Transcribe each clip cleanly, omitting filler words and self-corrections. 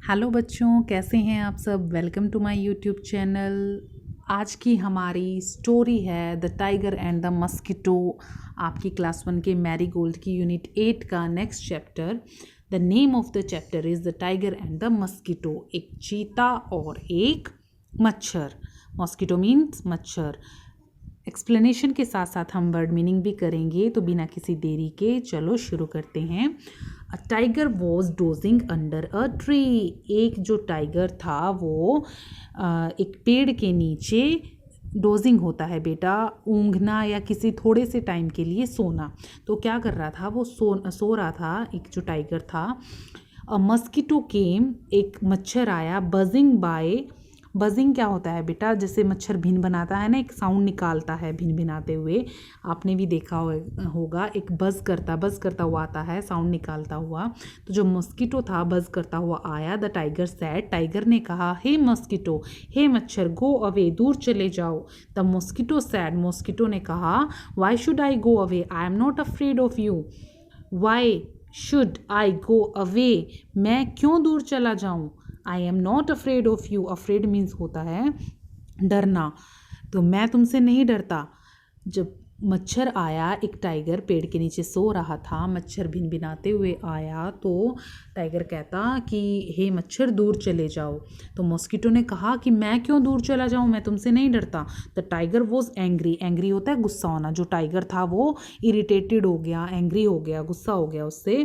Hello बच्चों, कैसे हैं आप सब। Welcome to my YouTube channel. आज की हमारी स्टोरी है the tiger and the mosquito. आपकी क्लास 1 के मैरी गोल्ड की यूनिट 8 का next chapter. The name of the chapter is the tiger and the mosquito. एक चीता और एक मच्छर। मॉस्किटो मीन्स मच्छर। एक्सप्लेनेशन के साथ साथ हम वर्ड मीनिंग भी करेंगे, तो बिना किसी देरी के चलो शुरू करते हैं। A tiger was dosing under a tree. एक जो टाइगर था वो एक पेड़ के नीचे डोजिंग होता है बेटा, ऊँघना या किसी थोड़े से टाइम के लिए सोना। तो क्या कर रहा था वो, सो रहा था एक जो टाइगर था। अ मस्कीटो केम, एक मच्छर आया। बजिंग बाय, बजिंग क्या होता है बेटा, जैसे मच्छर भिन बनाता है ना, एक साउंड निकालता है भिन भिनाते हुए। आपने भी देखा होगा, एक बज करता हुआ आता है, साउंड निकालता हुआ। तो जो मस्कीटो था बज करता हुआ आया। द टाइगर सैड, टाइगर ने कहा, हे मस्कीटो, हे मच्छर, गो अवे, दूर चले जाओ। द मस्कीटो सैड, मस्कीटो ने कहा, why should I go away, I am not afraid of you. Why should I go away, मैं क्यों दूर चला जाऊं। आई am not afraid of you, afraid means होता है डरना, तो मैं तुमसे नहीं डरता। जब मच्छर आया, एक टाइगर पेड़ के नीचे सो रहा था, मच्छर भिनभिनाते हुए आया तो टाइगर कहता कि हे मच्छर, दूर चले जाओ। तो मॉस्किटो ने कहा कि मैं क्यों दूर चला जाऊं, मैं तुमसे नहीं डरता। The tiger was angry, angry होता है गुस्सा होना। जो टाइगर था वो इरिटेटेड हो गया, एंग्री हो गया, गुस्सा हो गया उससे।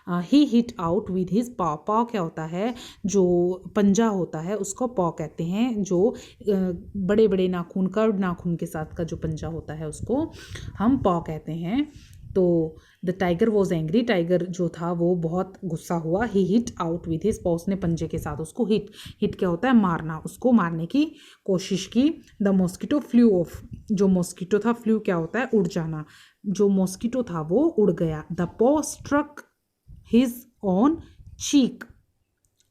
ही हिट आउट विद हिज पॉ, पॉ क्या होता है, जो पंजा होता है उसको पॉ कहते हैं। जो बड़े बड़े नाखून, कर्व्ड नाखून के साथ का जो पंजा होता है उसको हम पॉ कहते हैं। तो the tiger was angry, tiger जो था वो बहुत गुस्सा हुआ। ही हिट आउट विथ हिज पॉ, उसने पंजे के साथ उसको हिट क्या होता है, मारना, उसको मारने की कोशिश की। द मॉस्किटो फ्लू ऑफ, जो मॉस्किटो था, फ्लू क्या होता है, उड़ जाना, जो मॉस्किटो था वो उड़ गया। द पॉ स्ट्रक हिज ऑन चीक,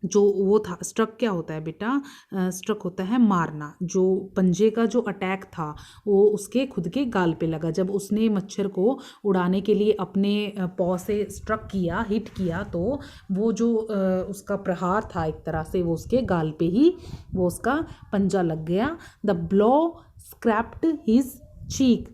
जो वो था, स्ट्रक क्या होता है बेटा, स्ट्रक होता है मारना। जो पंजे का जो अटैक था वो उसके खुद के गाल पे लगा। जब उसने मच्छर को उड़ाने के लिए अपने पॉ से स्ट्रक किया, हिट किया, तो वो जो उसका प्रहार था एक तरह से वो उसके गाल पे ही वो उसका पंजा लग गया। The blow scraped his cheek,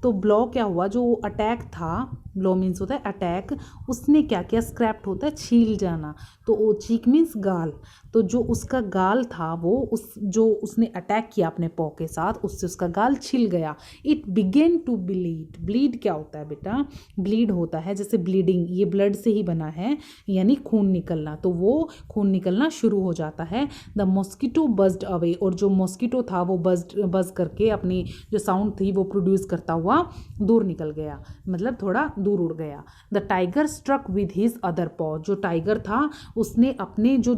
तो ब्लो क्या हुआ, जो अटैक था, ब्लो मीन्स होता है अटैक, उसने क्या किया, स्क्रैप्ट होता है छील जाना, तो वो चीक मीन्स गाल। तो जो उसका गाल था वो जो उसने अटैक किया अपने पॉ के साथ, उससे उसका गाल छिल गया। It began to bleed, bleed क्या होता है बेटा, ब्लीड होता है जैसे ब्लीडिंग, ये ब्लड से ही बना है, यानी खून निकलना, तो वो खून निकलना शुरू हो जाता है। द मॉस्किटो बज्ड अवे, और जो मॉस्किटो था वो बज करके अपनी जो साउंड थी वो प्रोड्यूस करता हुआ दूर निकल गया, मतलब थोड़ा दूर उड़ गया। The tiger struck with his other paw, जो टाइगर था उसने अपने जो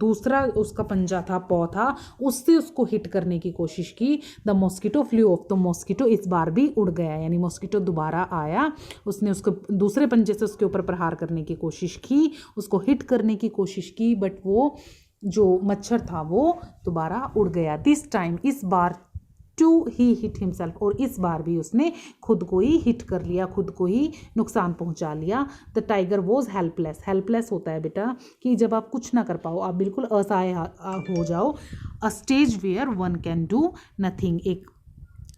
दूसरा उसका पंजा था, पॉ था, उससे उसको हिट करने की कोशिश की। द मॉस्किटो फ्लू ऑफ, तो मॉस्किटो इस बार भी उड़ गया, यानी मॉस्किटो दोबारा आया, उसने उसको दूसरे पंजे से उसके ऊपर प्रहार करने की कोशिश की, उसको हिट करने की कोशिश की, बट वो जो मच्छर था वो दोबारा उड़ गया। दिस टाइम, इस बार, टू ही हिट हिमसेल्फ, और इस बार भी उसने खुद को ही हिट कर लिया, खुद को ही नुकसान पहुंचा लिया। The tiger was helpless, helpless होता है बेटा कि जब आप कुछ ना कर पाओ, आप बिल्कुल असहाय हो जाओ। A stage where one can do nothing, एक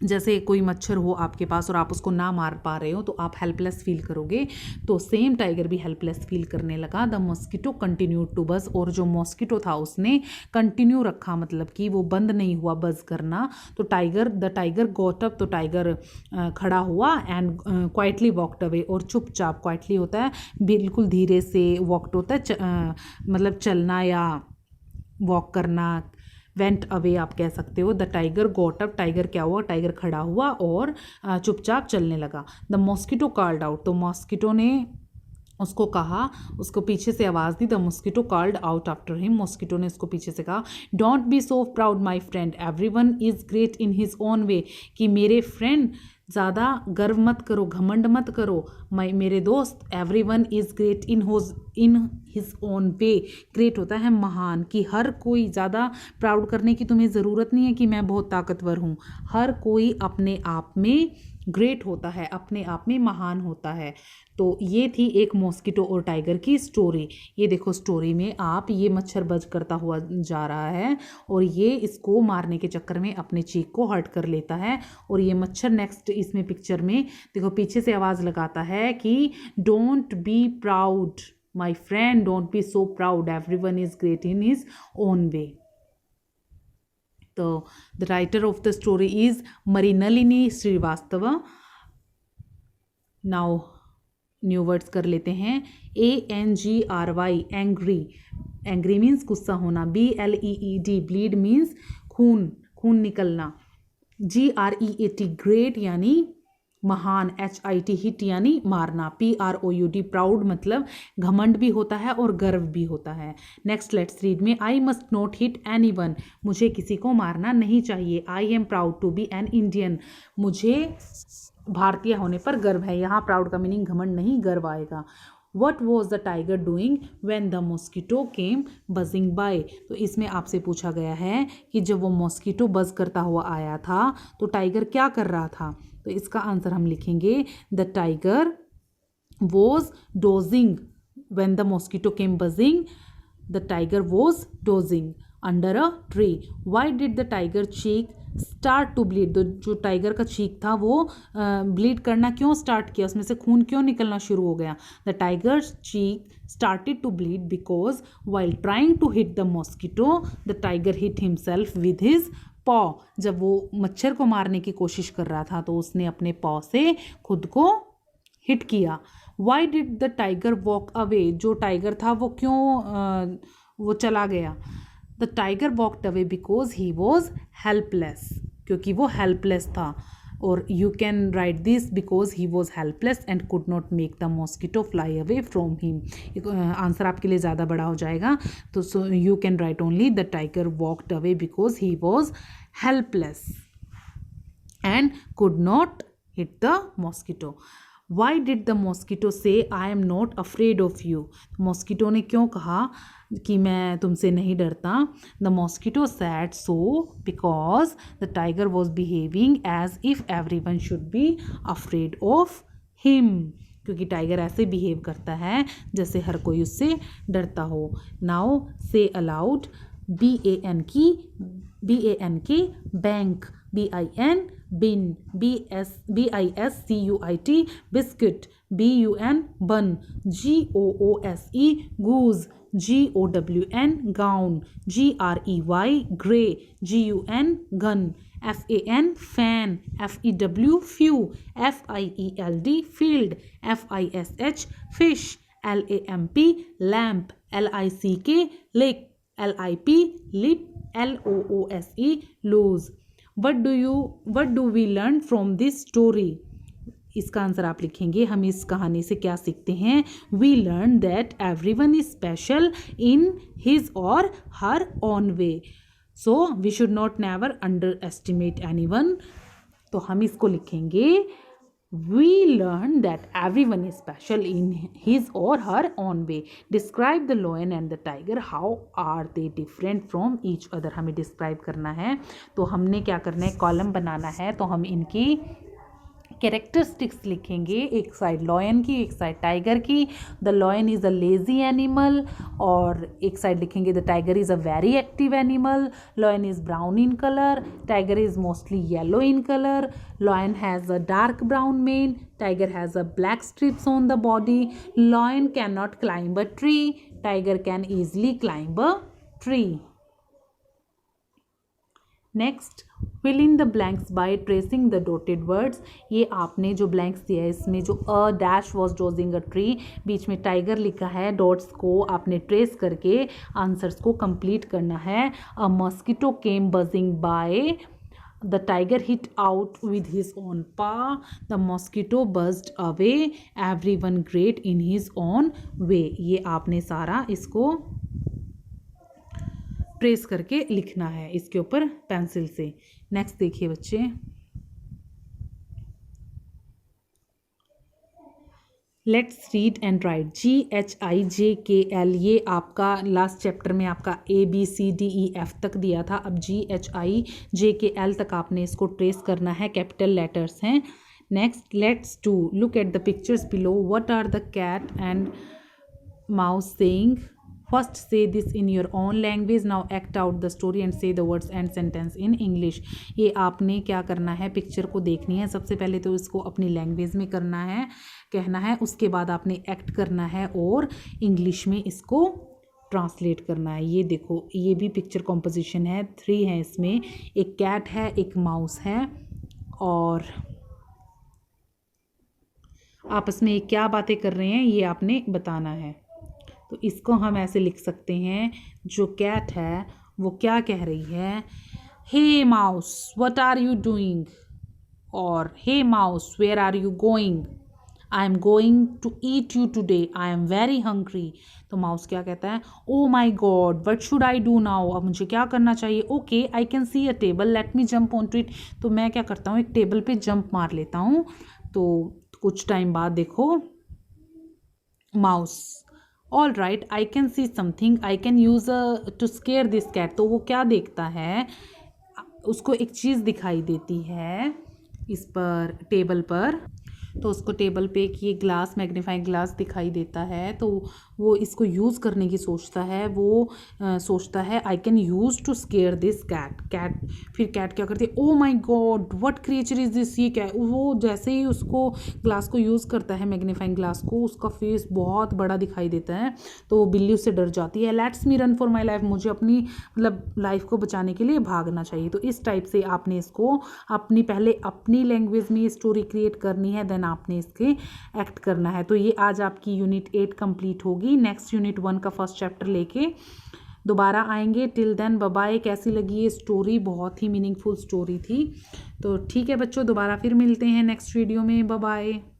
जैसे कोई मच्छर हो आपके पास और आप उसको ना मार पा रहे हो तो आप हेल्पलेस फील करोगे, तो सेम टाइगर भी हेल्पलेस फील करने लगा। द मॉस्किटो कंटिन्यूड टू बज, और जो मॉस्किटो था उसने कंटिन्यू रखा, मतलब कि वो बंद नहीं हुआ बज करना। तो द टाइगर गॉट अप, तो टाइगर खड़ा हुआ, एंड क्वाइटली वॉकड अवे, और चुपचाप, क्वाइटली होता है बिल्कुल धीरे से, वॉकड होता है मतलब चलना या वॉक करना, वेंट अवे आप कह सकते हो। The tiger got up, tiger क्या हुआ, टाइगर खड़ा हुआ और चुपचाप चलने लगा। द मॉस्किटो कॉल्ड आउट, तो मॉस्किटो ने उसको कहा, उसको पीछे से आवाज़ दी। The mosquito called out after him, mosquito ने उसको पीछे से कहा, don't be so proud my friend, everyone is great in his own way, कि मेरे फ्रेंड ज़्यादा गर्व मत करो, घमंड मत करो, मेरे दोस्त, everyone is great in his own way, great होता है महान, कि हर कोई, ज़्यादा प्राउड करने की तुम्हें ज़रूरत नहीं है कि मैं बहुत ताकतवर हूँ, हर कोई अपने आप में ग्रेट होता है, अपने आप में महान होता है। तो ये थी एक मॉस्किटो और टाइगर की स्टोरी। ये देखो स्टोरी में आप, ये मच्छर बज करता हुआ जा रहा है और ये इसको मारने के चक्कर में अपने चीक को हर्ट कर लेता है। और ये मच्छर नेक्स्ट इसमें पिक्चर में देखो पीछे से आवाज़ लगाता है कि don't be proud my friend, don't be so proud, everyone is great in his own way. तो the writer of the story is Mrinalini Srivastava. Now new words कर लेते हैं। ANGRY एंग्री, एंग्री मीन्स गुस्सा होना। BLEED ब्लीड मीन्स खून, खून निकलना। GREAT great यानी महान। HIT हिट यानी मारना। PROUD प्राउड मतलब घमंड भी होता है और गर्व भी होता है। नेक्स्ट लेट्स रीड में I must not hit anyone, मुझे किसी को मारना नहीं चाहिए। I am proud to be an Indian, मुझे भारतीय होने पर गर्व है। यहाँ प्राउड का मीनिंग घमंड नहीं, गर्व आएगा। What was the tiger doing when the mosquito came buzzing by? तो इसमें आपसे पूछा गया है कि जब वो मॉस्किटो बज़ करता हुआ आया था तो टाइगर क्या कर रहा था। तो इसका आंसर हम लिखेंगे the tiger was dozing when the mosquito came buzzing. The tiger was dozing under a tree. Why did the tiger cheek start to bleed? तो जो टाइगर का चीक था वो ब्लीड करना क्यों स्टार्ट किया, उसमें से खून क्यों निकलना शुरू हो गया? The tiger cheek started to bleed because while trying to hit the mosquito the tiger hit himself with his paw. जब वो मच्छर को मारने की कोशिश कर रहा था तो उसने अपने पॉ से खुद को हिट किया। Y did the tiger walk away? जो टाइगर था वो क्यों वो चला गया? The tiger walked away because he was helpless, क्योंकि वो हेल्पलेस था। और you can write this because he was helpless and could not make the mosquito fly away from him. Answer आपके लिए ज़्यादा बड़ा हो जाएगा, तो so you can write only the tiger walked away because he was helpless and could not hit the mosquito. Why did the mosquito say I am not afraid of you? Mosquito ने क्यों कहा कि मैं तुमसे नहीं डरता? The mosquito said so because the tiger was behaving as if everyone should be afraid of him, क्योंकि tiger ऐसे बिहेव करता है जैसे हर कोई उससे डरता हो। नाउ से allowed BANK bank, BIN bin, BISCUIT biscuit, BUN bun, GOOSE goose, GOWN gown, GREY grey, GUN gun, FAN fan, FEW few, FIELD field, FISH fish, LAMP lamp, LICK lick, LIP lip, LOOSE lose. What do we learn from this story? इसका answer आप लिखेंगे हम इस कहानी से क्या सीखते हैं। We learn that everyone is special in his or her own way. So we should not never underestimate anyone. तो हम इसको लिखेंगे We learn that everyone is special in his or her own way. Describe the lion and the tiger. How are they different from each other? हमें describe करना है, तो हमने क्या करना है, कॉलम बनाना है। तो हम इनकी कैरेक्टरिस्टिक्स लिखेंगे, एक साइड लॉयन की, एक साइड टाइगर की। The lion is a lazy animal, और एक साइड लिखेंगे the tiger is a very active animal. Lion is brown in colour, tiger is mostly yellow in colour. Lion has a dark brown mane, tiger has a black stripes on the body. Lion can not climb a tree, tiger can easily climb a tree. Next, fill in the blanks by tracing the dotted words. ये आपने जो blanks दिया है इसमें जो a dash was dozing a tree, बीच में tiger लिखा है, डॉट्स को आपने ट्रेस करके आंसर्स को कंप्लीट करना है। A mosquito came buzzing by, the tiger hit out with his own paw, the mosquito buzzed away, everyone great in his own way. ये आपने सारा इसको ट्रेस करके लिखना है इसके ऊपर पेंसिल से। नेक्स्ट देखिए बच्चे, let's read and right. GHIJKL, ये आपका लास्ट चैप्टर में आपका ABCDEF तक दिया था। अब GHIJKL तक आपने इसको ट्रेस करना है, कैपिटल लेटर्स हैं। Next let's do look at the pictures below. What are the cat and mouse saying? First say this in your own language. Now act out the story and say the words and sentence in English. ये आपने क्या करना है, picture को देखनी है. सबसे पहले तो इसको अपनी लैंग्वेज में करना है, कहना है. उसके बाद आपने एक्ट करना है और इंग्लिश में इसको ट्रांसलेट करना है. ये देखो, ये भी पिक्चर कॉम्पोजिशन है. 3 है इसमें. एक कैट है, एक माउस है और आपस में क्या बातें कर रहे हैं ये आपने बताना है. तो इसको हम ऐसे लिख सकते हैं. जो कैट है वो क्या कह रही है, hey mouse what are you doing, और hey mouse where are you going, I am going to eat you today, I am very hungry. तो माउस क्या कहता है, oh my God what should I do now, अब मुझे क्या करना चाहिए. Okay I can see a table, let me jump on to it. तो मैं क्या करता हूँ, एक टेबल पे जंप मार लेता हूँ. तो कुछ टाइम बाद देखो, mouse all right I can see something, I can use to scare this cat. तो वो क्या देखता है, उसको एक चीज़ दिखाई देती है इस पर टेबल पर. तो उसको टेबल पे एक ये ग्लास, मैग्नीफाइंग ग्लास दिखाई देता है. तो वो इसको यूज़ करने की सोचता है. वो सोचता है I can use to scare this cat. फिर कैट क्या करती है, oh my God what creature is this. ये क्या है. वो जैसे ही उसको ग्लास को यूज़ करता है, मैग्नीफाइंग ग्लास को, उसका फेस बहुत बड़ा दिखाई देता है. तो वो बिल्ली उससे डर जाती है. Let's me run for my life, मुझे अपनी मतलब लाइफ को बचाने के लिए भागना चाहिए. तो इस टाइप से आपने इसको पहले अपनी लैंग्वेज में स्टोरी क्रिएट करनी है, देन आपने इसके एक्ट करना है. तो ये आज आपकी यूनिट 8 कंप्लीट होगी. नेक्स्ट यूनिट 1 का फर्स्ट चैप्टर लेके दोबारा आएंगे. Till then bye bye. कैसी लगी ये स्टोरी, बहुत ही मीनिंगफुल स्टोरी थी. तो ठीक है बच्चों, दोबारा फिर मिलते हैं नेक्स्ट वीडियो में. Bye bye.